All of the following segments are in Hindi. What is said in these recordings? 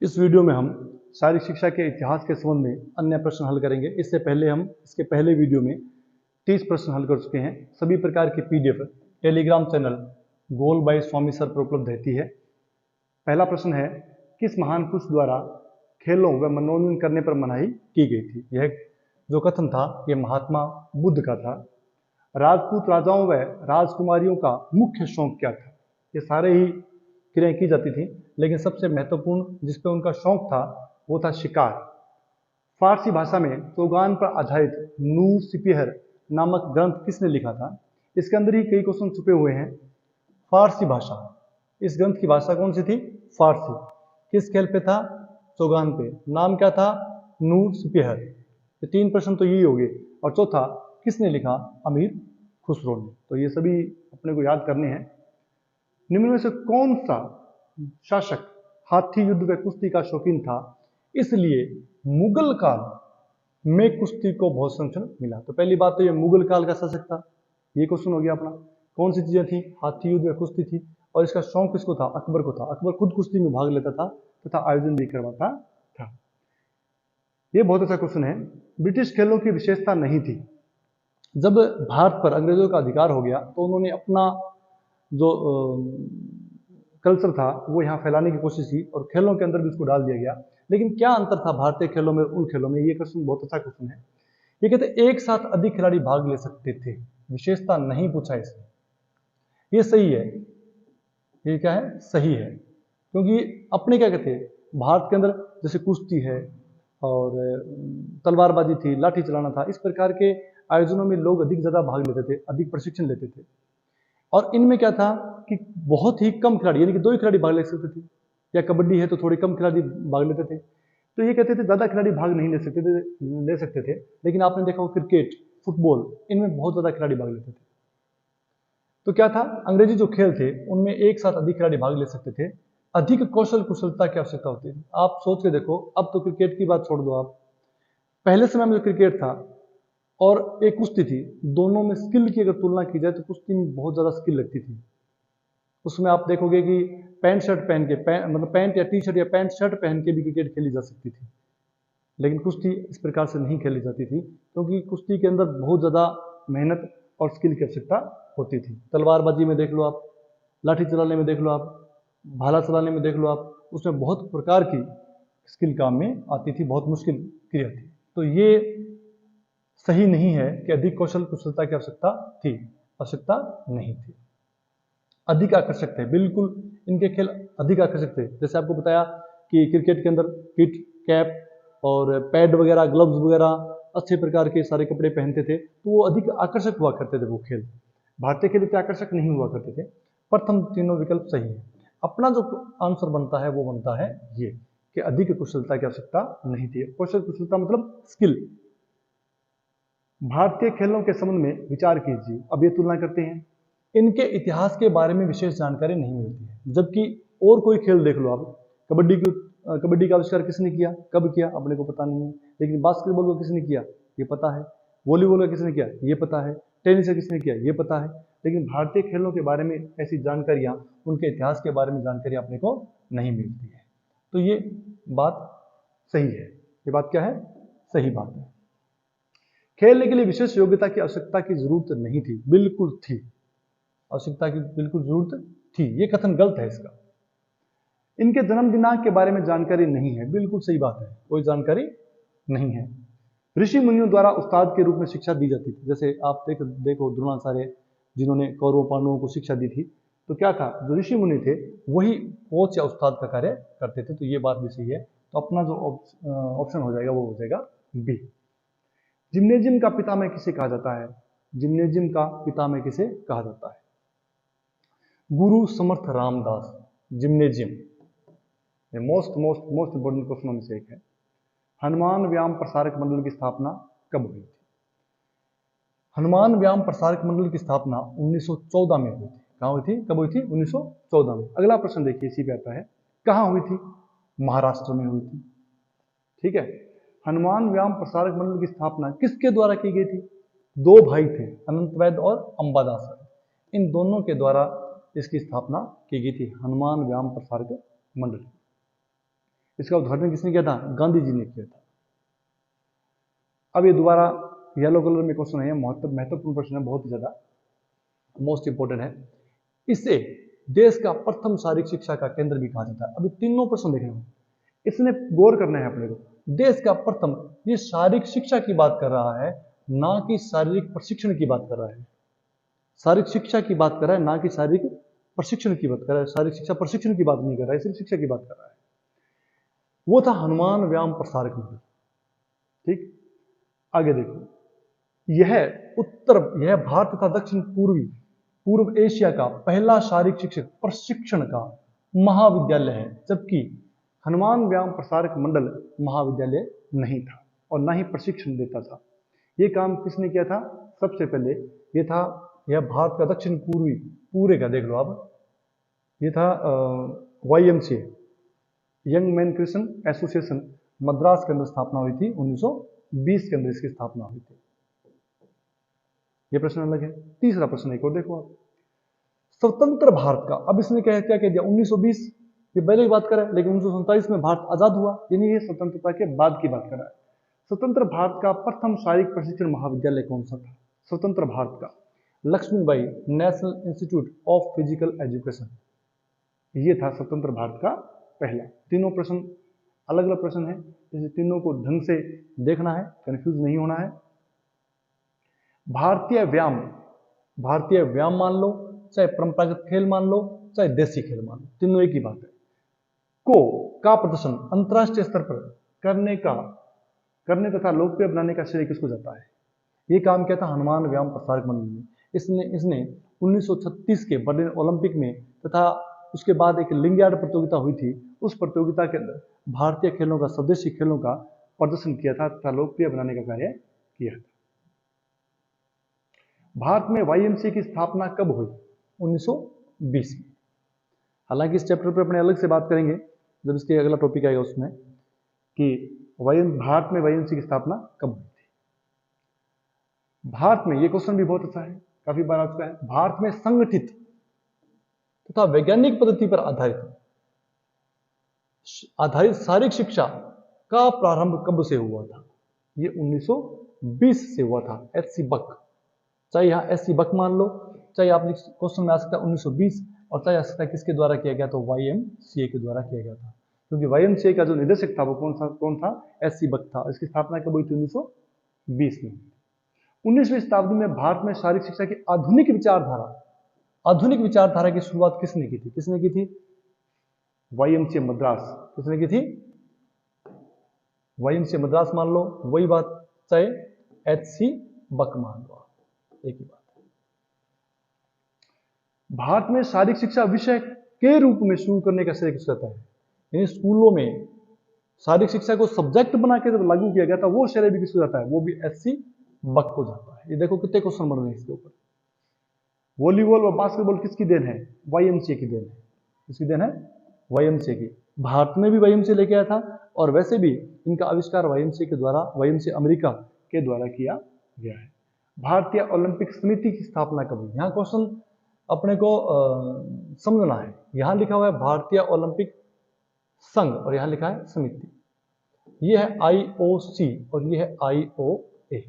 इस वीडियो में हम शारीरिक शिक्षा के इतिहास के संबंध में अन्य प्रश्न हल करेंगे। इससे पहले हम इसके पहले वीडियो में 30 प्रश्न हल कर चुके हैं। सभी प्रकार की PDF Telegram channel goal by Swami sir पर उपलब्ध रहती है। पहला प्रश्न है, किस महान पुरुष द्वारा खेलों व मनोरंजन करने पर मनाही की गई थी? यह जो कथन था यह महात्मा बुद्ध का था। राजपूत राजाओं व राजकुमारियों का मुख्य शौक क्या था? ये सारे ही क्रियाएं की जाती थी, लेकिन सबसे महत्वपूर्ण जिस पर उनका शौक था वो था शिकार। फारसी भाषा में चौगान पर आधारित नूर सिपहर नामक ग्रंथ किसने लिखा था? इसके अंदर ही कई क्वेश्चन छुपे हुए हैं। फारसी भाषा, इस ग्रंथ की भाषा कौन सी थी? फारसी। किस खेल पे था? चौगान पे। नाम क्या था? नूर सिपहर। ये 3 प्रश्न तो यही हो गए। और चौथा, किसने लिखा? अमीर खुसरो ने। तो ये सभी अपने को याद करने हैं। निम्न में से कौन सा शासक हाथी युद्ध व कुश्ती का शौकीन था, इसलिए मुगल काल में कुश्ती को बहुत संरक्षण मिला? तो पहली बात तो ये मुगल काल का शासक था, ये क्वेश्चन हो गया अपना। कौन सी चीजें थी? हाथी युद्ध व कुश्ती थी। और इसका शौक किसको था? अकबर को था। अकबर खुद कुश्ती में भाग लेता था तथा आयोजन भी करवाता था। ये बहुत अच्छा क्वेश्चन है। ब्रिटिश खेलों की विशेषता नहीं थी। जब भारत पर अंग्रेजों का अधिकार हो गया तो उन्होंने अपना जो कल्चर था वो यहाँ फैलाने की कोशिश की और खेलों के अंदर भी उसको डाल दिया गया। लेकिन क्या अंतर था भारतीय खेलों में उन खेलों में? ये क्वेश्चन बहुत अच्छा क्वेश्चन है। ये कहते एक साथ अधिक खिलाड़ी भाग ले सकते थे। विशेषता नहीं पूछा इसमें। ये सही है। ये क्या है? सही है। क्योंकि अपने क्या कहते हैं भारत के अंदर, जैसे कुश्ती है और तलवारबाजी थी, लाठी चलाना था, इस प्रकार के आयोजनों में लोग अधिक ज्यादा भाग लेते थे, अधिक प्रशिक्षण लेते थे। और इनमें क्या था कि बहुत ही कम खिलाड़ी, यानी कि 2 ही खिलाड़ी भाग ले सकते थे। या कबड्डी है तो थोड़े कम खिलाड़ी भाग लेते थे। तो ये कहते थे ज्यादा खिलाड़ी भाग नहीं ले सकते थे। लेकिन आपने देखा हो क्रिकेट, फुटबॉल, इनमें बहुत ज्यादा खिलाड़ी भाग लेते थे। तो क्या था, अंग्रेजी जो खेल थे उनमें एक साथ अधिक खिलाड़ी भाग ले सकते थे। अधिक कौशल कुशलता की आवश्यकता होती थी। आप सोच के देखो, अब तो क्रिकेट की बात छोड़ दो आप, पहले समय में जो क्रिकेट था और एक कुश्ती थी, दोनों में स्किल की अगर तुलना की जाए तो कुश्ती में बहुत ज्यादा स्किल लगती थी। उसमें आप देखोगे कि पैंट शर्ट पहन के, मतलब पैंट या टी शर्ट या पैंट शर्ट पहन के भी क्रिकेट खेली जा सकती थी। लेकिन कुश्ती इस प्रकार से नहीं खेली जाती थी, क्योंकि कुश्ती के अंदर बहुत ज्यादा मेहनत और स्किल की आवश्यकता होती थी। तलवारबाजी में देख लो आप, लाठी चलाने में देख लो आप, भाला चलाने में देख लो आप, उसमें बहुत प्रकार की स्किल काम में आती थी, बहुत मुश्किल क्रिया थी। तो ये सही नहीं है कि अधिक कौशल कुशलता की आवश्यकता थी। आवश्यकता नहीं थी। अधिक आकर्षक थे, बिल्कुल इनके खेल अधिक आकर्षक थे। जैसे आपको बताया कि क्रिकेट के अंदर किट, कैप और पैड वगैरह, ग्लव्स वगैरह, अच्छे प्रकार के सारे कपड़े पहनते थे, तो वो अधिक आकर्षक हुआ करते थे वो खेल। भारतीय खेल इतने आकर्षक नहीं हुआ करते थे। प्रथम तीनों विकल्प सही है। अपना जो आंसर बनता है वो बनता है ये कि अधिक कुशलता की आवश्यकता नहीं थी। कौशल कुशलता मतलब स्किल। भारतीय खेलों के संबंध में विचार कीजिए। अब ये तुलना करते हैं। इनके इतिहास के बारे में विशेष जानकारी नहीं मिलती है, जबकि और कोई खेल देख लो आप। कबड्डी का आविष्कार किसने किया, कब किया, अपने को पता नहीं है। लेकिन बास्केटबॉल को किसने किया, ये पता है। वॉलीबॉल का किसने किया, ये पता है। टेनिस का किसने किया, ये पता है। लेकिन भारतीय खेलों के बारे में ऐसी जानकारियां, उनके इतिहास के बारे में जानकारी अपने को नहीं मिलती है। तो ये बात सही है। ये बात क्या है? सही बात है। खेलने के लिए विशेष योग्यता की आवश्यकता की जरूरत नहीं थी। बिल्कुल थी। आवश्यकता की बिल्कुल जरूरत थी। ये कथन गलत है इसका। इनके जन्म दिनांक के बारे में जानकारी नहीं है। बिल्कुल सही बात है, कोई जानकारी नहीं है। ऋषि मुनियों द्वारा उस्ताद के रूप में शिक्षा दी जाती थी। जैसे आप देखो द्रोणाचार्य, जिन्होंने कौरव पांडवों को शिक्षा दी थी, तो क्या था, जो ऋषि मुनि थे वही कोच या उस्ताद का कार्य करते थे। तो ये बात भी सही है। तो अपना जो ऑप्शन हो जाएगा वो हो जाएगा बी। जिम्नेजियम का पितामह किसे कहा जाता है? जिम्नेजियम का पितामह किसे कहा जाता है? Guru Samarth Ramdas. Gymnasium most most most important क्वेश्चनों में से एक है। हनुमान व्यायाम प्रसारक मंडल की स्थापना कब हुई थी? हनुमान व्यायाम प्रसारक मंडल की स्थापना 1914 में हुई थी। कहाँ हुई थी? कब हुई थी? 1914 में। अगला प्रश्न देखिए, इसी पे आता है। कहाँ हुई थी? महाराष्ट्र में हुई थी। ठीक है। हनुमान व्यायाम प्रसारक मंडल की स्थापना किसके द्वारा की गई थी? 2 भाई थे, अनंत वैद्य और अंबादास। इन दोनों के द्वारा इसकी स्थापना की गई थी, हनुमान व्यायाम प्रसारक मंडल। इसका उद्घाटन किसने किया था? गांधी जी ने किया था। अब ये दोबारा येलो कलर में क्वेश्चन है, महत्वपूर्ण प्रश्न है, बहुत ही ज्यादा मोस्ट इंपोर्टेंट है। इसे देश का प्रथम शारीरिक शिक्षा का केंद्र भी कहा जाता है। अभी तीनों प्रश्न देखना है, इसने गौर करना है अपने को। देश का प्रथम, ये शारीरिक शिक्षा की बात कर रहा है, ना कि शारीरिक प्रशिक्षण की बात कर रहा है। शारीरिक शिक्षा की बात कर रहा है, ना कि शारीरिक प्रशिक्षण की बात कर रहा है। शारीरिक शिक्षा प्रशिक्षण की बात नहीं कर रहा है, सिर्फ शिक्षा की बात कर रहा है। वो था हनुमान व्यायाम प्रसारक मंडल। ठीक, आगे देखो, यह भारत तथा दक्षिण पूर्व एशिया का पहला शारीरिक शिक्षक प्रशिक्षण का महाविद्यालय है, जबकि हनुमान व्यायाम प्रसारक मंडल महाविद्यालय नहीं था और ना ही प्रशिक्षण देता था। यह काम किसने किया था? सबसे पहले यह भारत का दक्षिण पूरे का देख लो आप, ये था YMCA, young man Christian association, Madras के अंदर स्थापना हुई थी। 1920 के अंदर इसकी स्थापना हुई थी। ये प्रश्न अलग है। तीसरा प्रश्न एक और देखो आप, स्वतंत्र भारत का, अब इसने क्या कह दिया? 1920, ये पहले की बात कर रहा है, लेकिन 1947 में भारत आजाद हुआ, यानी ये स्वतंत्रता के बाद की बात कर रहा है। स्वतंत्र भारत का प्रथम शारीरिक प्रशिक्षण महाविद्यालय कौन सा था? स्वतंत्र भारत का Lakshmibai National Institute of Physical Education, ये था स्वतंत्र भारत का पहला। तीनों प्रश्न अलग अलग प्रश्न है, इसे तीनों को ढंग से देखना है, कंफ्यूज नहीं होना है। भारतीय व्यायाम मान लो, चाहे परंपरागत खेल मान लो, चाहे देसी खेल मान लो, तीनों एक ही बात है। का प्रदर्शन अंतरराष्ट्रीय स्तर पर करने तथा लोकप्रिय बनाने का श्रेय किसको जाता है? ये काम किया था हनुमान व्यायाम प्रसारक मंडल ने। इसने 1936 के बर्लिन ओलंपिक में तथा उसके बाद एक लिंगियाड प्रतियोगिता हुई थी, उस प्रतियोगिता के अंदर भारतीय खेलों का, स्वदेशी खेलों का प्रदर्शन किया था तथा लोकप्रिय बनाने का कार्य किया था। भारत में YMCA की स्थापना कब हुई? 1920 में। हालांकि इस चैप्टर पर अपने अलग से बात करेंगे जब इसके अगला टॉपिक आएगा उसमें, कि भारत में YMCA की स्थापना कब हुई थी। भारत में, ये क्वेश्चन भी बहुत अच्छा है, काफी बार आ चुका है, भारत में संगठित तथा वैज्ञानिक पद्धति पर आधारित शारीरिक शिक्षा का प्रारंभ कब से हुआ था? ये 1920 से हुआ था। HC बक, चाहे यहाँ SC बक मान लो, चाहे आप क्वेश्चन में आ सकता है 1920, और चाहे आ सकता है किसके द्वारा किया गया? तो YMCA के द्वारा किया गया था, क्योंकि YMCA का जो निदेशक था वो कौन था? SC बक था। इसकी स्थापना कब हुई थी? 1920 में। 19वीं शताब्दी में भारत में शारीरिक शिक्षा की आधुनिक विचारधारा की शुरुआत किसने की थी? YMCA मद्रास। किसने की थी? YMCA मद्रास मान लो, वही बात, चाहे HC बक मान लो, एक ही बात है। भारत में शारीरिक शिक्षा विषय के रूप में शुरू करने का श्रेय किसको जाता है? यानी स्कूलों में शारीरिक शिक्षा को सब्जेक्ट बना के जब लागू किया गया था, वो श्रेय भी किसको जाता है? वो भी SC बक को जाता है। ये देखो कितने क्वेश्चन बन रहे हैं इसके ऊपर। वॉलीबॉल और बास्केटबॉल किसकी देन है? YMCA की देन है। किसकी देन है? YMCA की। भारत में भी YMCA लेके आया था, और वैसे भी इनका आविष्कार YMCA के द्वारा, YMCA अमेरिका के द्वारा किया गया है। भारतीय ओलंपिक समिति की स्थापना कब हुई? यहाँ क्वेश्चन अपने को समझना है। यहाँ लिखा हुआ है भारतीय ओलंपिक संघ, और यहाँ लिखा है समिति। ये है IOC और ये है IOA।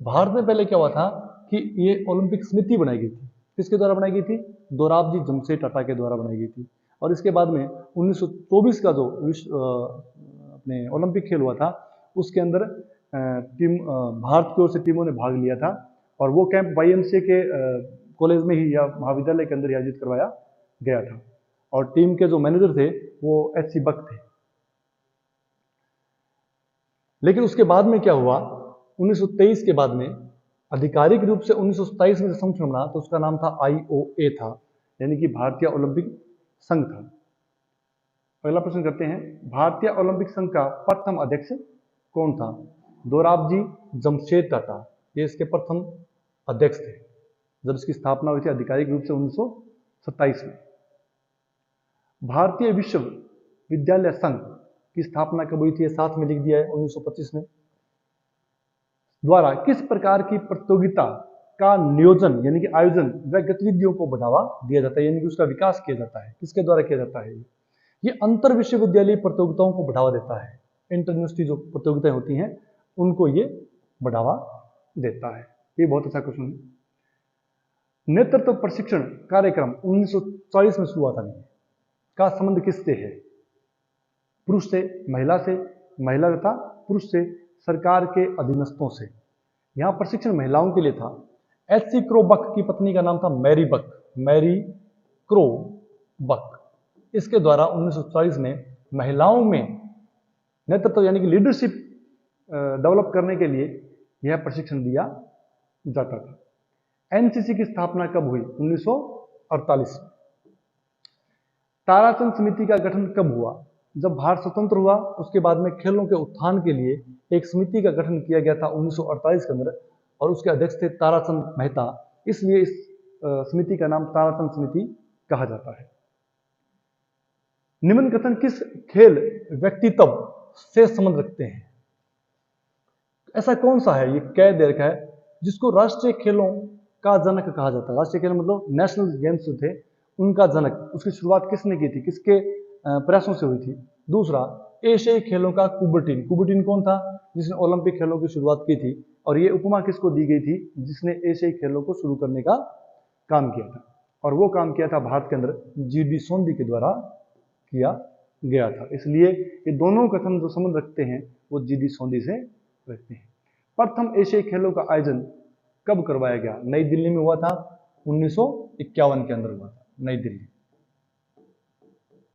भारत में पहले क्या हुआ था कि ये ओलंपिक समिति बनाई गई थी। किसके द्वारा बनाई गई थी? दोराबजी जमशेद टाटा के द्वारा बनाई गई थी। और इसके बाद में 1924 का जो अपने ओलंपिक खेल हुआ था, उसके अंदर भारत की ओर से टीमों ने भाग लिया था, और वो कैंप YMCA के कॉलेज में ही या महाविद्यालय के अंदर आयोजित करवाया गया था, और टीम के जो मैनेजर थे वो SC बक थे। लेकिन उसके बाद में क्या हुआ? 1923 के बाद में आधिकारिक रूप से 1927 में संगठन बना, तो उसका नाम था IOA था, यानी कि भारतीय ओलंपिक संघ था। पहला प्रश्न करते हैं, भारतीय ओलंपिक संघ का प्रथम अध्यक्ष कौन था? दोराबजी जमशेद टाटा, ये इसके प्रथम अध्यक्ष थे जब इसकी स्थापना हुई थी आधिकारिक रूप से 1927 में। भारतीय विश्वविद्यालय संघ की स्थापना कब हुई थी? ये साथ में लिख दिया है, 1925 में। द्वारा किस प्रकार की प्रतियोगिता का नियोजन यानी कि आयोजन व गतिविधियों को बढ़ावा दिया जाता है, यानी कि उसका विकास किया जाता है? किसके द्वारा किया जाता है? ये अंतर विश्वविद्यालय प्रतियोगिताओं को बढ़ावा देता है। इंटर यूनिवर्सिटी जो प्रतियोगिताएं होती हैं उनको ये बढ़ावा देता है। ये बहुत अच्छा क्वेश्चन है। नेतृत्व प्रशिक्षण कार्यक्रम 1940 में शुरू हुआ था का संबंध किससे है? पुरुष से, महिला तथा पुरुष से, सरकार के अधीनस्थों से। यहां प्रशिक्षण महिलाओं के लिए था। एच.सी. क्रो बक की पत्नी का नाम था मैरी क्रो बक। इसके द्वारा 1940 में महिलाओं में नेतृत्व यानी कि लीडरशिप डेवलप करने के लिए यह प्रशिक्षण दिया जाता था। एनसीसी की स्थापना कब हुई? 1948 में। ताराचंद समिति का गठन कब हुआ? जब भारत स्वतंत्र हुआ उसके बाद में खेलों के उत्थान के लिए एक समिति का गठन किया गया था 1948 के अंदर, और उसके अध्यक्ष थे ताराचंद मेहता। इसलिए इस समिति का नाम ताराचंद समिति कहा जाता है। निम्न कथन किस खेल व्यक्तित्व से संबंध रखते हैं? ऐसा कौन सा है, ये कह दे रखा है, जिसको राष्ट्रीय खेलों का जनक कहा जाता है? राष्ट्रीय खेल मतलब नेशनल गेम्स जो थे उनका जनक, उसकी शुरुआत किसने की थी, किसके प्रयासों से हुई थी? दूसरा, एशियाई खेलों का कुबर्टीन कौन था जिसने ओलंपिक खेलों की शुरुआत की थी? और ये उपमा किसको दी गई थी जिसने एशियाई खेलों को शुरू करने का काम किया था? और वो काम किया था भारत के अंदर जीडी सोंधी के द्वारा किया गया था। इसलिए ये दोनों कथन जो संबंध रखते हैं वो जीडी सोंधी से रखते हैं। प्रथम एशियाई खेलों का आयोजन कब करवाया गया? नई दिल्ली में हुआ था, 1951 के अंदर हुआ था, नई दिल्ली।